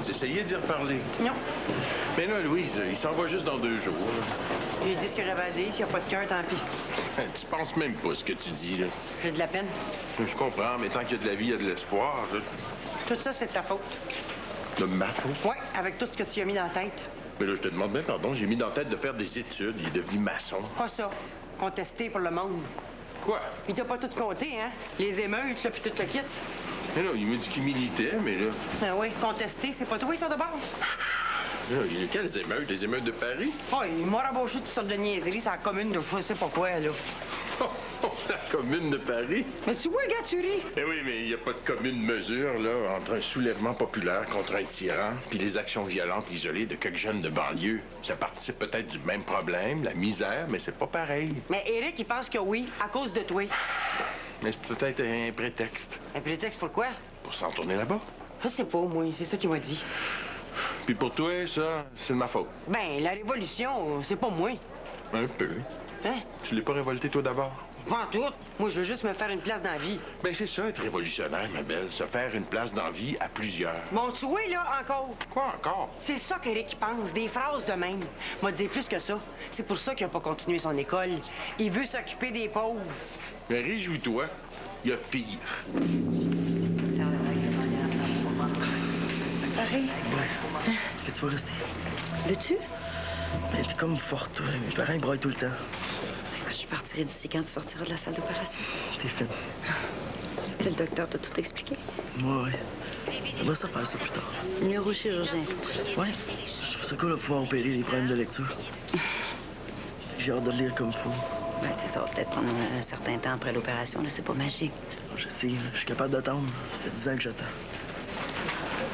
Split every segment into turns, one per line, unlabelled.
As-tu essayé d'y reparler?
Non.
Mais là, Louise, il s'en va juste dans 2 jours.
J'ai dit ce que j'avais à dire. S'il n'y a pas de cœur, tant pis.
Tu penses même pas ce que tu dis, là.
J'ai de la peine.
Je comprends, mais tant qu'il y a de la vie, il y a de l'espoir, là.
Tout ça, c'est de ta faute.
De ma faute?
Ouais, avec tout ce que tu as mis dans la tête.
Mais là, je te demande bien pardon. J'ai mis dans la tête de faire des études. Il est devenu maçon.
Pas ça. Contester pour le monde.
Quoi?
Il t'a pas tout compté, hein? Les émeutes, ça, puis tout le kit.
Mais là, il m'a dit qu'il militait, mais là...
Ah oui, contester, c'est pas toi, ça, de base.
Là, il y a quelles émeutes? Les émeutes de Paris?
Oh, il m'a rabauché toutes sortes de niaiseries. C'est la commune de je sais pas quoi, là.
La commune de Paris?
Mais tu vois, gars, tu ris.
Eh oui, mais il n'y a pas de commune mesure, là, entre un soulèvement populaire contre un tyran puis les actions violentes isolées de quelques jeunes de banlieue. Ça participe peut-être du même problème, la misère, mais c'est pas pareil.
Mais Eric, il pense que oui, à cause de toi.
Mais c'est peut-être un prétexte
Un prétexte pourquoi?
pour s'en tourner là-bas.
Je sais pas, moi. C'est ça qu'il m'a dit.
Puis pour toi, ça, c'est de ma faute.
Ben, la révolution, c'est pas moi.
Un peu.
Hein?
Tu l'es pas révolté, toi, d'abord?
Pas en tout. Moi, je veux juste me faire une place dans la vie.
Ben, c'est ça, être révolutionnaire, ma belle. Se faire une place dans la vie à plusieurs.
Bon, tu vois, là, encore.
Quoi encore?
C'est ça qu'Éric pense, des phrases de même. M'a dit plus que ça. C'est pour ça qu'il a pas continué son école. Il veut s'occuper des pauvres.
Mais réjouis-toi, il y a pire.
Pareil. Est-ce que tu vas rester?
Veux-tu?
Mais t'es comme forte, toi. Mes parents, ils broient tout le temps.
Écoute, je partirai d'ici quand tu sortiras de la salle d'opération.
T'es fine.
Est-ce que le docteur t'a tout expliqué?
Ouais. J'aimerais ça faire ça plus tard.
Neurochirurgien.
Ouais. Je trouve ça cool de pouvoir opérer les problèmes de lecture. J'ai hâte de le lire comme il faut.
Ben, tu sais, ça va peut-être prendre un certain temps après l'opération, là. C'est pas magique.
Je sais, je suis capable d'attendre. Ça fait 10 ans que j'attends.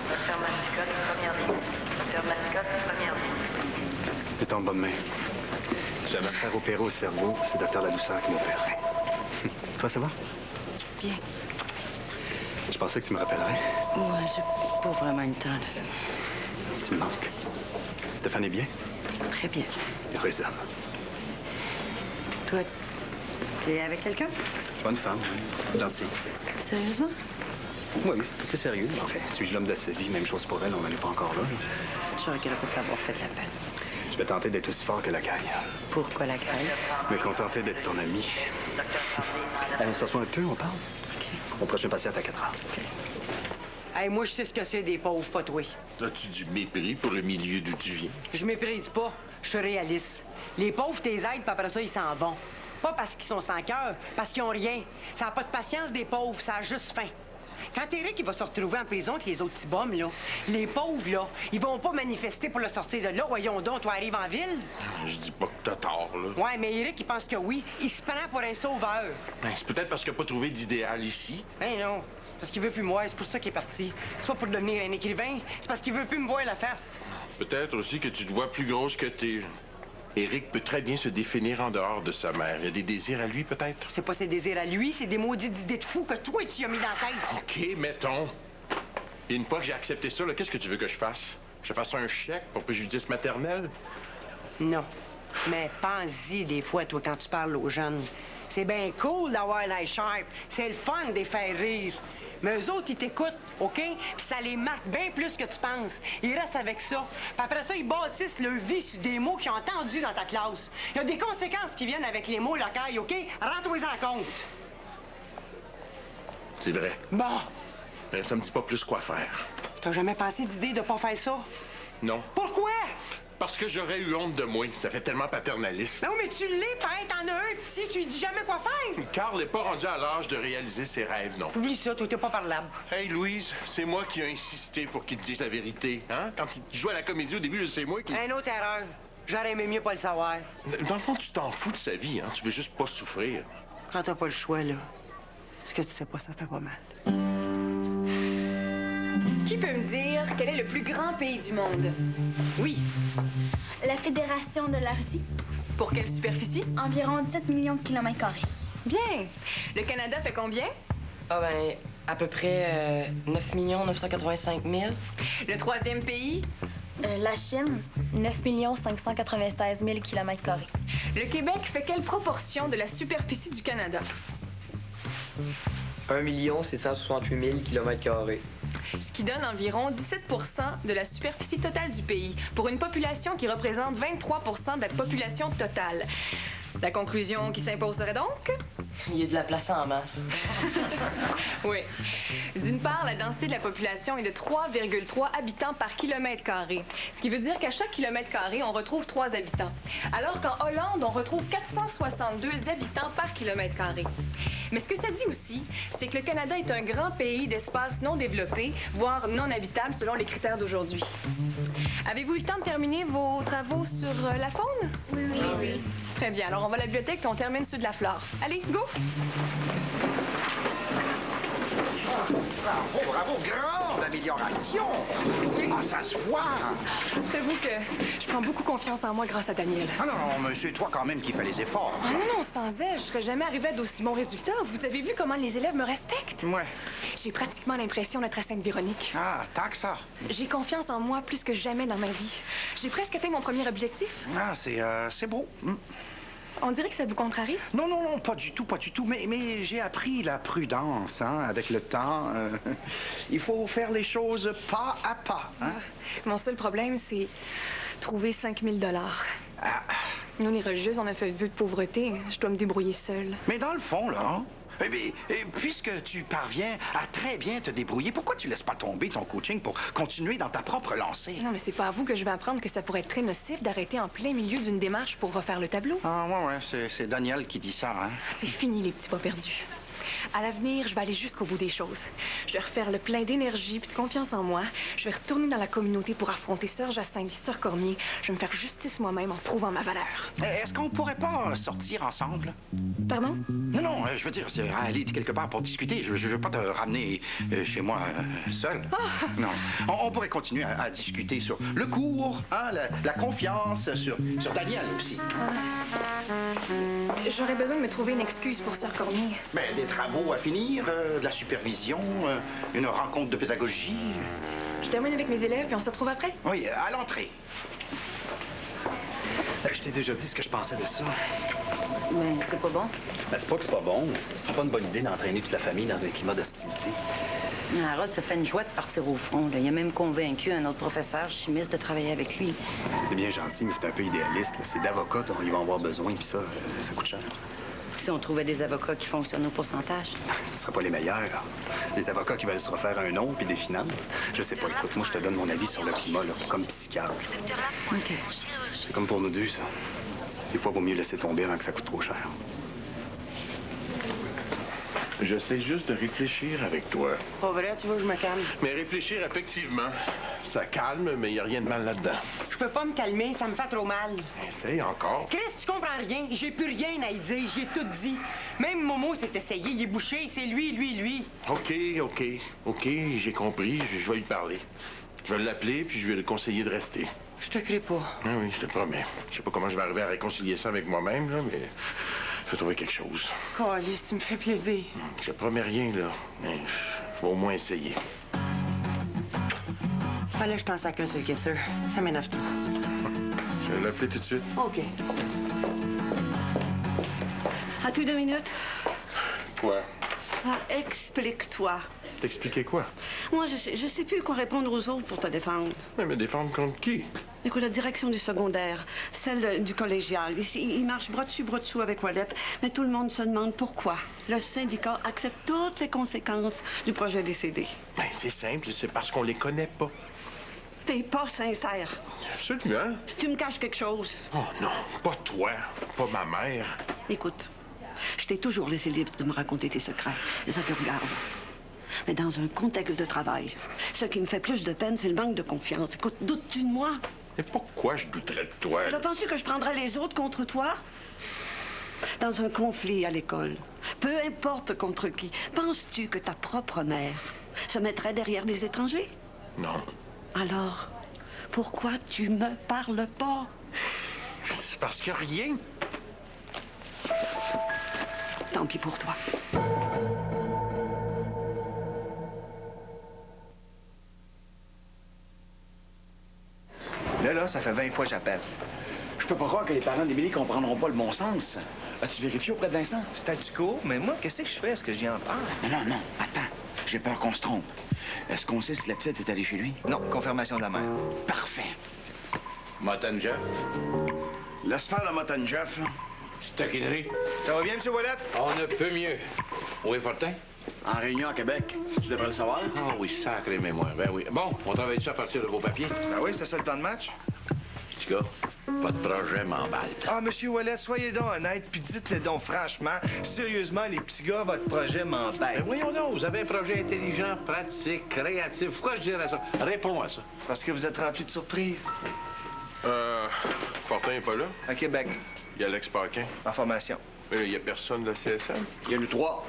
Docteur Massicotte, première ligne. Docteur Massicotte, première ligne.
T'es en bonne main. Si j'avais à faire opérer au cerveau, c'est Docteur Ladouceur qui m'opérerait. Toi, ça va?
Bien.
Je pensais que tu me rappellerais.
Ouais, j'ai pas vraiment eu le temps, là.
Tu me manques. Stéphane est bien?
Très bien.
Heureuse homme.
Toi, t'es avec quelqu'un?
C'est pas une femme, gentille.
Sérieusement?
Oui, c'est sérieux. En fait, suis-je l'homme de sa vie? Même chose pour elle, on n'en est pas encore là.
Je regrette de t'avoir fait de la peine.
Je vais tenter d'être aussi fort que la caille.
Pourquoi la caille?
Me contenter d'être ton ami. Allez, on s'assoit un peu, on parle?
OK.
Mon prochain patient est à 4 heures.
Hey, moi, je sais ce que c'est des pauvres, pas toi.
As-tu du mépris pour le milieu d'où tu viens?
Je méprise pas. Je suis réaliste. Les pauvres, t'es aides, puis après ça, ils s'en vont. Pas parce qu'ils sont sans cœur, parce qu'ils ont rien. Ça n'a pas de patience des pauvres, ça a juste faim. Quand Eric il va se retrouver en prison avec les autres petits bums, là, les pauvres, là, ils vont pas manifester pour le sortir de là. Voyons donc, toi, arrives en ville.
Je dis pas que t'as tort, là.
Ouais, mais Eric, il pense que oui. Il se prend pour un sauveur.
Ben, c'est peut-être parce qu'il n'a pas trouvé d'idéal ici.
Ben non, parce qu'il veut plus me voir, c'est pour ça qu'il est parti. C'est pas pour devenir un écrivain, c'est parce qu'il veut plus me voir la face.
Peut-être aussi que tu te vois plus grosse que t'es. Éric peut très bien se définir en dehors de sa mère. Il y a des désirs à lui, peut-être?
C'est pas ses désirs à lui, c'est des maudites idées de fou que toi, tu y as mis dans la tête.
OK, mettons. Et une fois que j'ai accepté ça, là, qu'est-ce que tu veux que je fasse? Je fasse un chèque pour préjudice maternel?
Non. Mais pense-y des fois, toi, quand tu parles aux jeunes. C'est bien cool d'avoir l'œil sharp. C'est le fun de les faire rire. Mais eux autres, ils t'écoutent, OK? Puis ça les marque bien plus que tu penses. Ils restent avec ça. Puis après ça, ils bâtissent leur vie sur des mots qu'ils ont entendus dans ta classe. Il y a des conséquences qui viennent avec les mots locaux, OK? Rends-toi-en compte.
C'est vrai.
Bon,
Mais ça me dit pas plus quoi faire.
t'as jamais pensé d'idée de pas faire ça?
Non.
Pourquoi?
Parce que j'aurais eu honte de moi. Ça fait tellement paternaliste.
Non, mais tu l'es, pareil, t'en as un petit, tu lui dis jamais quoi faire.
Carl n'est pas rendu à l'âge de réaliser ses rêves, non.
Oublie ça, toi, t'es pas parlable.
Hey, Louise, c'est moi qui ai insisté pour qu'il te dise la vérité. Hein? Quand il jouait à la comédie au début, c'est moi qui...
Un autre erreur. J'aurais aimé mieux pas le savoir.
Dans le fond, tu t'en fous de sa vie, hein? Tu veux juste pas souffrir.
Quand t'as pas le choix, là, ce que tu sais pas, ça fait pas mal.
Qui peut me dire quel est le plus grand pays du monde? Oui.
La Fédération de la Russie,
Pour quelle superficie?
environ 17 millions de kilomètres carrés.
Bien. Le Canada fait combien?
Ah ben, à peu près 9 985 000.
Le troisième pays?
La Chine, 9 596 000 kilomètres carrés.
Le Québec fait quelle proportion de la superficie du Canada?
1 668 000 km².
ce qui donne environ 17 de la superficie totale du pays, pour une population qui représente 23 de la population totale. La conclusion qui s'impose serait donc?
Il y a de la place en masse.
Oui. D'une part, la densité de la population est de 3,3 habitants par kilomètre carré. Ce qui veut dire qu'à chaque kilomètre carré, on retrouve 3 habitants. Alors qu'en Hollande, on retrouve 462 habitants par kilomètre carré. Mais ce que ça dit aussi, c'est que le Canada est un grand pays d'espace non développé, voire non habitable selon les critères d'aujourd'hui. Avez-vous eu le temps de terminer vos travaux sur la faune? Oui. Très bien. Alors, on va à la bibliothèque et on termine ceux de la flore. Allez, go!
Bravo, grande amélioration! Ah, ça se voit!
J'avoue que je prends beaucoup confiance en moi grâce à Daniel.
Ah non, mais c'est toi quand même qui fais les efforts.
Ah non, sans elle, je serais jamais arrivée à d'aussi bons résultats. Vous avez vu comment les élèves me respectent?
Ouais.
J'ai pratiquement l'impression d'être à Sainte-Véronique.
Ah, tant que ça.
J'ai confiance en moi plus que jamais dans ma vie. J'ai presque atteint mon premier objectif.
Ah, c'est beau.
On dirait que ça vous contrarie?
Non, pas du tout. Mais j'ai appris la prudence, hein, avec le temps. Il faut faire les choses pas à pas, hein?
Mon seul problème, c'est trouver 5 000 $.
Ah.
Nous, les religieuses, on a fait vœu de pauvreté. Je dois me débrouiller seule.
Mais dans le fond, là, puisque tu parviens à très bien te débrouiller, pourquoi tu laisses pas tomber ton coaching pour continuer dans ta propre lancée?
Non, mais c'est pas à vous que je vais apprendre que ça pourrait être très nocif d'arrêter en plein milieu d'une démarche pour refaire le tableau.
Ah, ouais, c'est Daniel qui dit ça, hein?
C'est fini, les petits pas perdus. À l'avenir, je vais aller jusqu'au bout des choses. Je vais refaire le plein d'énergie et de confiance en moi. Je vais retourner dans la communauté pour affronter Sœur Jacinthe et Sœur Cormier. Je vais me faire justice moi-même en prouvant ma valeur.
Est-ce qu'on pourrait pas sortir ensemble?
Pardon?
Non, je veux dire, c'est aller quelque part pour discuter. Je veux pas te ramener chez moi seul.
Ah!
Non. On pourrait continuer à discuter sur le cours, hein, la confiance, sur Daniel aussi.
J'aurais besoin de me trouver une excuse pour Sœur Cormier.
Ben, des travaux à finir, de la supervision, une rencontre de pédagogie.
Je termine avec mes élèves, puis on se retrouve après?
Oui, à l'entrée.
Je t'ai déjà dit ce que je pensais de ça.
Mais c'est pas bon.
Ben, c'est pas que c'est pas bon. C'est pas une bonne idée d'entraîner toute la famille dans un climat d'hostilité.
Harold se fait une joie de partir au front. Là. Il a même convaincu un autre professeur chimiste de travailler avec lui.
C'est bien gentil, mais c'est un peu idéaliste. Là. C'est d'avocats dont ils vont avoir besoin, puis ça coûte cher.
Si on trouvait des avocats qui fonctionnent au pourcentage.
Ce ne sera pas les meilleurs. Des avocats qui veulent se refaire un nom puis des finances. Je sais pas, écoute, moi, je te donne mon avis sur le climat, là, comme psychiatre.
OK.
C'est comme pour nous deux, ça. Des fois, il vaut mieux laisser tomber avant que ça coûte trop cher.
J'essaie juste de réfléchir avec toi.
Pas vrai, tu veux que je me calme?
Mais réfléchir, effectivement, ça calme, mais il n'y a rien de mal là-dedans.
Je peux pas me calmer, ça me fait trop mal.
Essaye encore.
Chris, tu comprends rien. J'ai plus rien à y dire, j'ai tout dit. Même Momo s'est essayé, il est bouché, c'est lui.
OK, j'ai compris, je vais lui parler. Je vais l'appeler, puis je vais le conseiller de rester.
Je te crée pas.
Ah oui, je te promets. Je sais pas comment je vais arriver à réconcilier ça avec moi-même, là, mais je vais trouver quelque chose.
Calice, tu me fais plaisir.
Je te promets rien, là, mais je vais au moins essayer.
Fallait que je t'en sac un sur le caisseur. Ça m'énerve tout.
Je vais l'appeler tout de suite.
OK.
As-tu 2 minutes?
Quoi?
Ah, explique-toi.
T'expliquer quoi?
Moi, je sais plus quoi répondre aux autres pour te défendre.
Mais me défendre contre qui?
Écoute, la direction du secondaire, celle du collégial, ils marchent bras dessus, bras dessous avec Wallet, mais tout le monde se demande pourquoi le syndicat accepte toutes les conséquences du projet décédé.
Ben, c'est simple, c'est parce qu'on les connaît pas.
T'es pas sincère.
Absolument.
Tu me caches quelque chose.
Oh non, pas toi, pas ma mère.
Écoute, je t'ai toujours laissé libre de me raconter tes secrets, ça te regarde. Mais dans un contexte de travail, ce qui me fait plus de peine, c'est le manque de confiance. Écoute, doutes-tu de moi?
Mais pourquoi je douterais de toi?
Penses-tu que je prendrais les autres contre toi? Dans un conflit à l'école, peu importe contre qui, penses-tu que ta propre mère se mettrait derrière des étrangers?
Non.
Alors, pourquoi tu me parles pas?
C'est parce qu'il n'y a rien.
Tant pis pour toi.
Là, ça fait 20 fois que j'appelle. Je peux pas croire que les parents d'Émilie comprendront pas le bon sens. As-tu vérifié auprès de Vincent?
Statu quo, mais moi, qu'est-ce que je fais? Est-ce que j'y en parle?
Non, attends.
j'ai peur qu'on se trompe. Est-ce qu'on sait si la petite est allée chez lui?
Non, confirmation de la mère.
Parfait.
Moton Jeff?
Laisse faire le Moton Jeff, là.
C'est taquinerie.
Ça va bien, M. Ouellette?
On ne peut mieux. Oui, Fortin?
En réunion à Québec. Tu devrais le savoir.
Ah oui, sacré mémoire. Ben oui. Bon, on travaille ça à partir de vos papiers.
Ben oui, c'était ça le plan de match.
Petit gars, votre projet m'emballe.
Ah, M. Ouellette, soyez donc honnête, puis dites-le donc franchement. Sérieusement, les petits gars, votre projet m'embête.
Ben voyons donc, vous avez un projet intelligent, pratique, créatif. Pourquoi je dirais ça? Réponds à ça.
Parce que vous êtes rempli de surprises.
Fortin n'est pas là?
À Québec,
Il y a Alex Paquin.
en formation.
Il n'y a personne de la CSM.
Il y en a eu 3.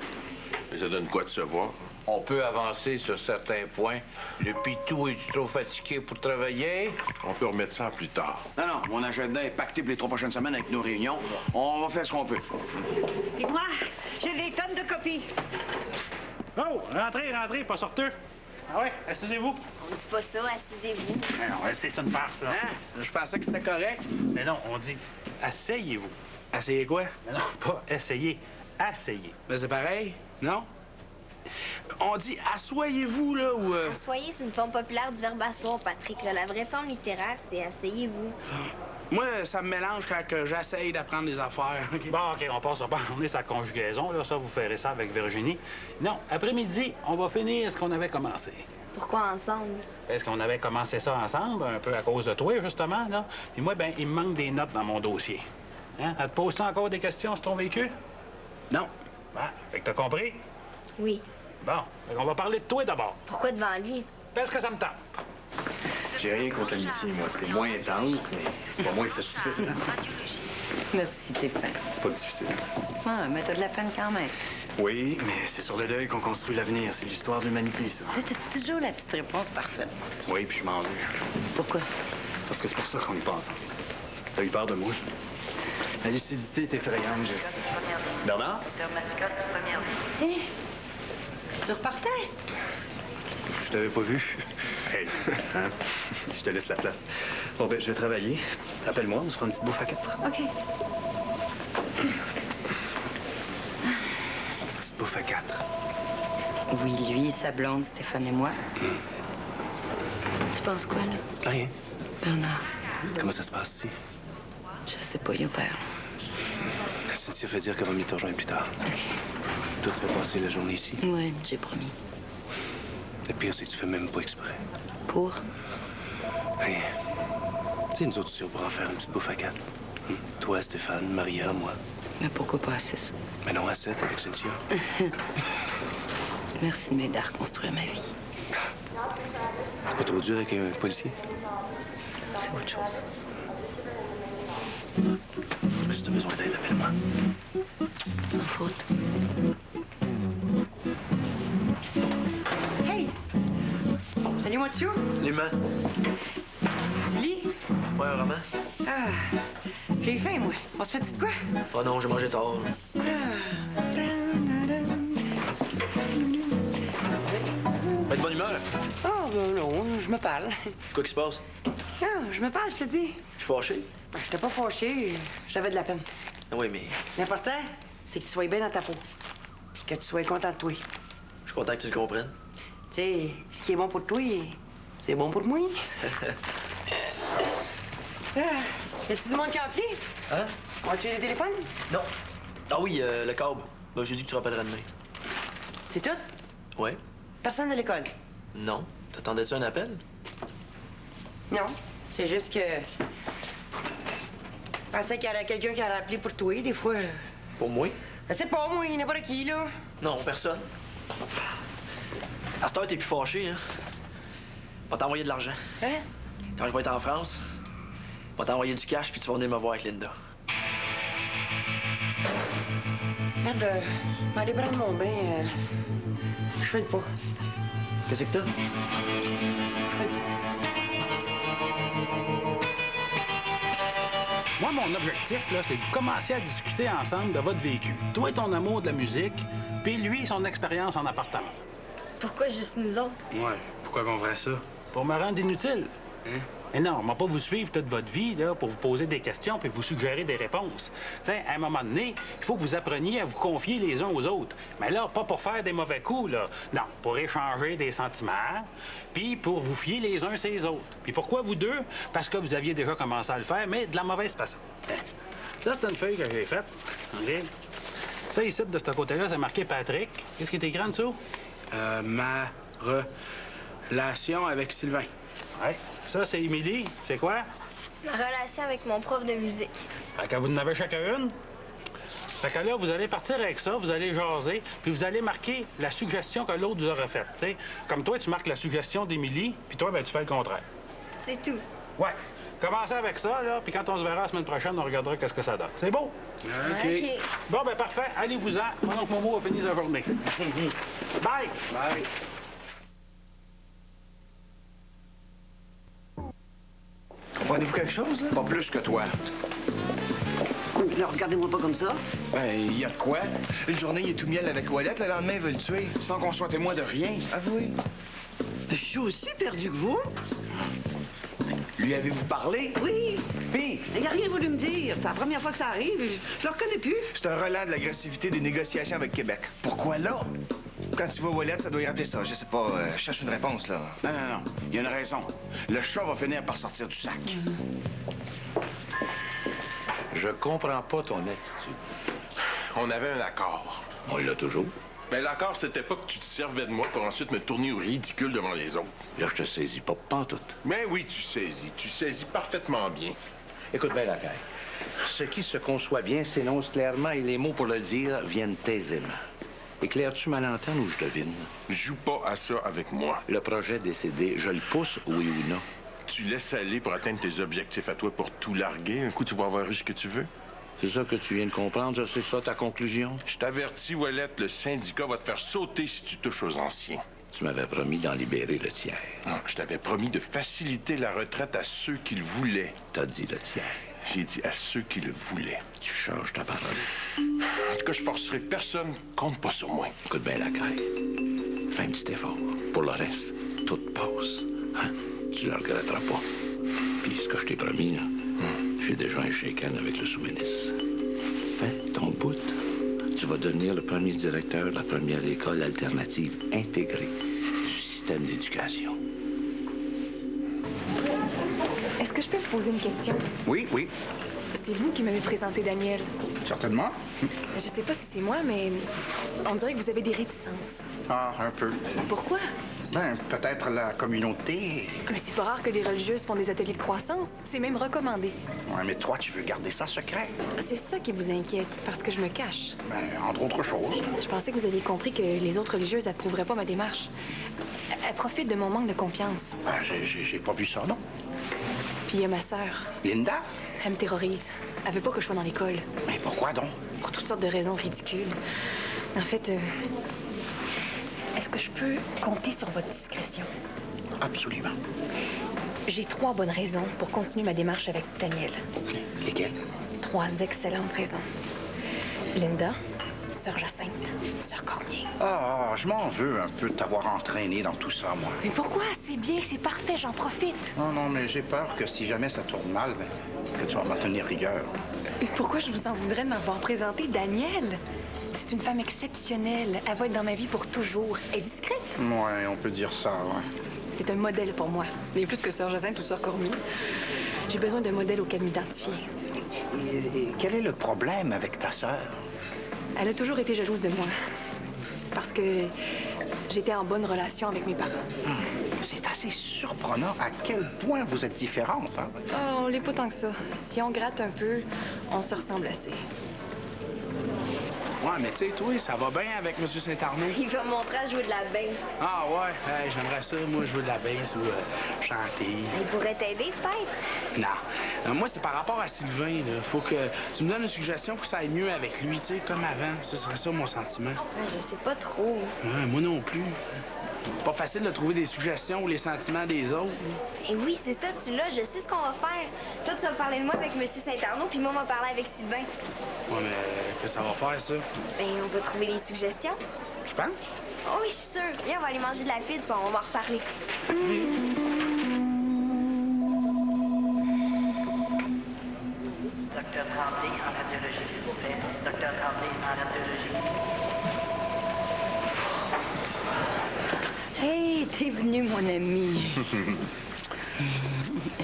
Mais ça donne quoi de se voir? On peut avancer sur certains points. Le pitou est trop fatigué pour travailler? On peut remettre ça plus tard.
Non, mon agenda est pacté pour les 3 prochaines semaines avec nos réunions. On va faire ce qu'on peut.
Et moi, j'ai des tonnes de copies.
Oh, rentrez, pas sorteux. Ah ouais, asseyez-vous.
On dit pas ça, assisez-vous.
Non, c'est une farce, là.
Hein? Je pensais que c'était correct.
Mais non, on dit asseyez-vous.
Essayez quoi?
Mais non, pas essayez, asseyez.
Ben c'est pareil, non? On dit assoyez-vous, là, ou...
Assoyez, c'est une forme populaire du verbe asseoir, Patrick. Là. La vraie forme littéraire, c'est asseyez-vous.
Moi, ça me mélange quand que j'essaye d'apprendre des affaires. Okay?
Bon, OK, on passe pas la journée sa conjugaison, là. Ça, vous ferez ça avec Virginie. Non, après-midi, on va finir ce qu'on avait commencé.
Pourquoi ensemble?
Parce qu'on avait commencé ça ensemble, un peu à cause de toi, justement, là. Puis moi, ben, il me manque des notes dans mon dossier. Hein? Elle te pose-tu encore des questions sur ton véhicule?
Non.
Ben, fait que t'as compris?
Oui.
Bon, fait qu'on va parler de toi d'abord.
Pourquoi devant lui?
Parce que ça me tente.
J'ai rien contre l'amitié, moi. C'est moins intense, mais pas moins satisfaisant.
Merci, t'es fin.
C'est pas difficile.
Ah, mais t'as de la peine quand même.
Oui, mais c'est sur le deuil qu'on construit l'avenir. C'est l'histoire de l'humanité, ça.
T'as toujours la petite réponse parfaite.
Oui, puis je m'en veux.
Pourquoi?
Parce que c'est pour ça qu'on y pense. T'as eu peur de moi? La lucidité est effrayante, Jessie. Bernard?
Docteur Mascotte, première vie.
Hé! Tu repartais?
Je t'avais pas vu. Hey, hein? Je te laisse la place. Bon, ben, je vais travailler. Appelle-moi, on se fera une petite bouffe à 4.
OK.
Petite bouffe à 4.
Oui, lui, sa blonde, Stéphane et moi. Tu penses quoi, là?
Rien.
Bernard.
Comment ça se passe ici?
Je sais pas, il opère.
Cynthia fait dire qu'elle va venir te rejoindre plus tard.
OK.
Toi, tu vas passer la journée ici.
Oui, j'ai promis.
Le pire, c'est que tu fais même pas exprès.
Pour?
Rien. Tu sais, nous autres, on pourrait en faire une petite bouffe à 4. Toi, Stéphane, Maria, moi.
Mais pourquoi pas à 6?
Mais non, à 7 avec Cynthia.
Merci de m'aider à reconstruire ma vie.
C'est pas trop dur avec un policier?
C'est autre chose.
Si t'as besoin d'aide, appelle-moi.
Sans faute.
Hey! Salut, moi dessus.
Les mains.
Tu lis?
Ouais, un roman.
Ah, j'ai faim, moi. On se fait de quoi?
Oh non, j'ai mangé tard. Pas de bonne humeur?
Ah, ben non, je me parle.
Quoi qui se passe?
Ah, je me parle, je te dis.
Je suis fâché?
Ben, j'étais pas fâché, j'avais de la peine.
Ah oui, mais
L'important, c'est que tu sois bien dans ta peau. Puis que tu sois content de toi.
je suis content que tu le comprennes.
Tu sais, ce qui est bon pour toi, c'est bon pour moi. Ah, y a-tu du monde qui a appelé?
Hein?
As-tu eu les téléphones?
Non. Ah oui, le câble. Ben, j'ai dit que tu rappellerais demain.
C'est tout?
Ouais?
Personne de l'école?
Non. T'attendais-tu un appel?
Non. C'est juste que... Je pensais qu'il y aurait quelqu'un qui aurait appelé pour toi, des fois.
Pour moi?
Je sais pas, moi, n'importe qui, là.
Non, personne. À cette heure, t'es plus fâché, hein? Va t'envoyer de l'argent.
Hein?
Quand je vais être en France, va t'envoyer du cash, puis tu vas venir me voir avec Linda.
Merde, je vais aller prendre mon bain. Je fais le pas.
Qu'est-ce que t'as?
Je fais le pas.
Moi, mon objectif, là, c'est de commencer à discuter ensemble de votre véhicule. Toi et ton amour de la musique, puis lui, son expérience en appartement.
Pourquoi juste nous autres?
Ouais, pourquoi qu'on ferait ça?
Pour me rendre inutile.
Hein?
Mais non, on va pas vous suivre toute votre vie là, pour vous poser des questions puis vous suggérer des réponses. T'sais, à un moment donné, il faut que vous appreniez à vous confier les uns aux autres. Mais là, pas pour faire des mauvais coups, là. Non, pour échanger des sentiments, puis pour vous fier les uns ces autres. Puis pourquoi vous deux? Parce que vous aviez déjà commencé à le faire, mais de la mauvaise façon. Là, c'est une feuille que j'ai faite. OK? Ça, ici, de ce côté-là, c'est marqué Patrick. Qu'est-ce qui est écrit en dessous?
Ma relation avec Sylvain.
Ouais. Ça, c'est Émilie. C'est quoi?
Ma relation avec mon prof de musique.
Fait que vous en avez chacun une. Fait que là, vous allez partir avec ça, vous allez jaser, puis vous allez marquer la suggestion que l'autre vous aura faite. T'sais. Comme toi, tu marques la suggestion d'Émilie, puis toi, ben, tu fais le contraire.
C'est tout.
Ouais. Commencez avec ça, là, puis quand on se verra la semaine prochaine, on regardera qu'est-ce que ça donne. C'est beau?
OK.
Bon, ben parfait. Allez-vous-en. Pendant que Momo a fini sa journée. Bye!
Bye!
Comprenez-vous quelque chose, là?
Pas plus que toi.
Là, regardez-moi pas comme ça.
Ben, il y a de quoi?
Une journée, il est tout miel avec Wallet, le lendemain, il veut le tuer.
Sans qu'on soit témoin de rien.
Avouez.
Je suis aussi perdu que vous.
Lui avez-vous parlé?
Oui.
Puis?
Il n'a rien voulu me dire. C'est la première fois que ça arrive. Je le reconnais plus.
C'est un relent de l'agressivité des négociations avec Québec.
Pourquoi là?
Quand tu vois Wallet, ça doit y rappeler ça. Je sais pas, je cherche une réponse, là.
Non, non, non. Il y a une raison. Le chat va finir par sortir du sac.
Je comprends pas ton attitude. On avait un accord.
On l'a toujours.
Mais l'accord, c'était pas que tu te servais de moi pour ensuite me tourner au ridicule devant les autres.
Là, je te saisis pas pantoute.
Mais oui, tu saisis. Tu saisis parfaitement bien.
Écoute bien, Lacaille. Ce qui se conçoit bien s'énonce clairement et les mots pour le dire viennent aisément. Éclaires-tu ma lanterne ou je devine?
Joue pas à ça avec moi.
Le projet décédé, je le pousse, oui ou non?
Tu laisses aller pour atteindre tes objectifs à toi pour tout larguer. Un coup, tu vas avoir eu ce que tu veux.
C'est ça que tu viens de comprendre? C'est ça ta conclusion?
Je t'avertis, Wallet, le syndicat va te faire sauter si tu touches aux anciens.
Tu m'avais promis d'en libérer le tiers.
Non, je t'avais promis de faciliter la retraite à ceux qui le voulaient.
T'as dit le tiers.
J'ai dit à ceux qui le voulaient.
Tu changes ta parole.
En tout cas, je forcerai personne. Compte pas sur moi.
Écoute bien, Lacaille. Fais un petit effort. Pour le reste, tout passe. Hein? Tu le regretteras pas. Puis ce que je t'ai promis, là, j'ai déjà un shake-hand avec le sous-ministre. Fais ton bout. Tu vas devenir le premier directeur de la première école alternative intégrée du système d'éducation.
Est-ce que je peux vous poser une question?
Oui, oui.
C'est vous qui m'avez présenté Daniel.
Certainement.
Je sais pas si c'est moi, mais on dirait que vous avez des réticences.
Ah, un peu.
Pourquoi?
Ben, peut-être la communauté.
Mais c'est pas rare que des religieuses font des ateliers de croissance. C'est même recommandé.
Ouais, mais toi, tu veux garder ça secret.
C'est ça qui vous inquiète, parce que je me cache.
Ben, entre autres choses.
Je pensais que vous aviez compris que les autres religieuses n'approuveraient pas ma démarche. Elles profitent de mon manque de confiance.
Ben, j'ai pas vu ça, non.
Puis il y a ma sœur.
Linda?
Elle me terrorise. Elle veut pas que je sois dans l'école.
Mais pourquoi donc?
Pour toutes sortes de raisons ridicules. En fait, est-ce que je peux compter sur votre discrétion?
Absolument.
J'ai 3 bonnes raisons pour continuer ma démarche avec Daniel.
Lesquelles?
3 excellentes raisons. Linda, Sœur Jacinthe, Sœur Cormier.
Ah, je m'en veux un peu de t'avoir entraîné dans tout ça, moi.
Mais pourquoi? C'est bien, c'est parfait, j'en profite.
Non, non, mais j'ai peur que si jamais ça tourne mal, ben, que tu vas m'en tenir rigueur.
Et pourquoi je vous en voudrais de m'avoir présenté Daniel? C'est une femme exceptionnelle. Elle va être dans ma vie pour toujours. Elle est discrète.
Ouais, on peut dire ça, ouais.
C'est un modèle pour moi. Mais plus que Sœur Jacinthe ou Sœur Cormier. J'ai besoin d'un modèle auquel m'identifier.
Et quel est le problème avec ta sœur?
Elle a toujours été jalouse de moi. Parce que j'étais en bonne relation avec mes parents.
C'est assez surprenant à quel point vous êtes différentes, hein?
Oh, on l'est pas tant que ça. Si on gratte un peu, on se ressemble assez.
Ouais, mais tu sais, toi, ça va bien avec M. Saint-Arnaud.
Il va me montrer à jouer de la basse.
Ah ouais, hey, j'aimerais ça, moi, jouer de la basse ou chanter.
Il pourrait t'aider, peut-être?
Non. Moi, c'est par rapport à Sylvain, là. Faut que tu me donnes une suggestion pour que ça aille mieux avec lui, tu sais, comme avant. Ce serait ça, mon sentiment.
Je sais pas trop.
Ouais, moi non plus. Pas facile de trouver des suggestions ou les sentiments des autres.
Et oui, c'est ça, tu l'as, je sais ce qu'on va faire. Toi, tu vas parler de moi avec M. Saint-Arnaud, puis moi, on va parler avec Sylvain.
Ouais, mais qu'est-ce que ça va faire, ça?
Ben, on va trouver les suggestions.
Tu penses?
Oh oui, je suis sûre. Viens, on va aller manger de la pizza, puis on va en reparler.
Bienvenue, mon ami.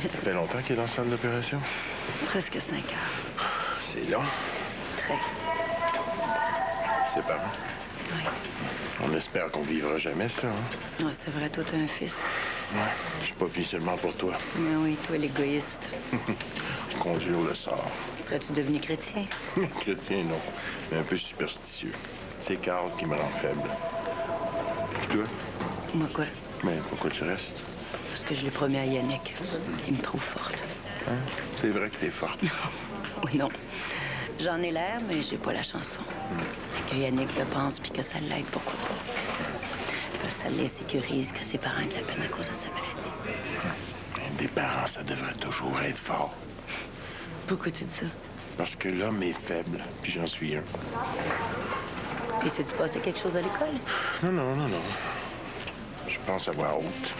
Ça fait longtemps qu'il est dans la salle d'opération?
Presque 5 heures.
C'est long.
Très.
C'est pas bon.
Oui.
On espère qu'on vivra jamais ça, hein?
Ouais, c'est vrai, toi, t'as un fils.
Ouais, je suis pas venu seulement pour toi.
Mais oui, toi, l'égoïste.
Je conjure le sort.
Serais-tu devenu chrétien?
Chrétien, non. Mais un peu superstitieux. C'est Carl qui me rend faible. Puis toi?
Moi, quoi?
Mais pourquoi tu restes?
Parce que je l'ai promis à Yannick. Il me trouve forte.
Hein? C'est vrai que t'es forte.
Oui, non. J'en ai l'air, mais j'ai pas la chanson. Que Yannick le pense puis que ça l'aide, pourquoi pas? Parce que ça l'insécurise que ses parents aient de la peine à cause de sa maladie.
Des parents, ça devrait toujours être fort.
Pourquoi tu dis ça?
Parce que l'homme est faible, puis j'en suis un.
Et sais-tu passer quelque chose à l'école?
Non. Je pense avoir honte.